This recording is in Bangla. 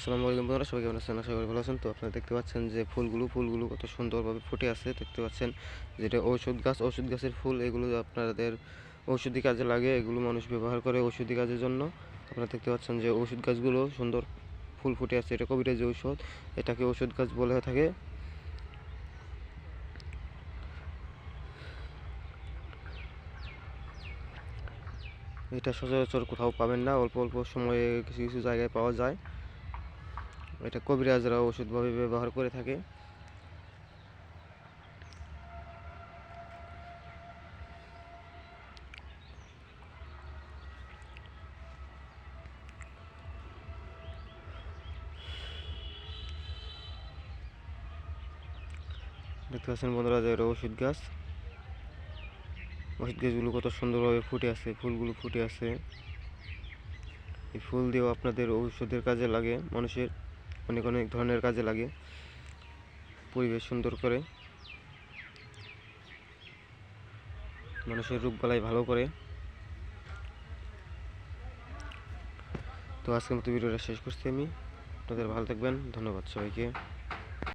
আসসালামু আলাইকুম বন্ধুরা, সবাই কেমন আছেন? আশা করি ভালো আছেন। তো আপনারা দেখতে পাচ্ছেন যে ফুলগুলো কত সুন্দরভাবে ফুটে আছে। দেখতে পাচ্ছেন যেটা ঔষধ গাছের ফুল। এগুলো আপনাদের ঔষধি কাজে লাগে, এগুলো মানুষ ব্যবহার করে ঔষধি কাজের জন্য। আপনারা দেখতে পাচ্ছেন যে ওষুধ গাছগুলো সুন্দর ফুল ফুটে আছে। এটা কবিরাজি ঔষধ, এটাকে ওষুধ গাছ বলে থাকে। এটা সচরাচর কোথাও পাবেন না, অল্প অল্প সময়ে কিছু কিছু জায়গায় পাওয়া যায়। এটা কবিরাজরা ওষুধভাবে ব্যবহার করে থাকে। দেখতে পাচ্ছেন বন্ধুরা যে এটা ওষুধ গাছগুলো কত সুন্দরভাবে ফুটে আছে, ফুলগুলো ফুটে আছে। এই ফুল দিয়েও আপনাদের ঔষধের কাজে লাগে, মানুষের অনেক অনেক ধরনের কাজে লাগে। পরিবেশ সুন্দর করে, মানুষের রোগবালাই ভালো করে। তো আজকের মতো ভিডিওটা শেষ করছি আমি। আপনাদের ভালো থাকবেন, ধন্যবাদ সবাইকে।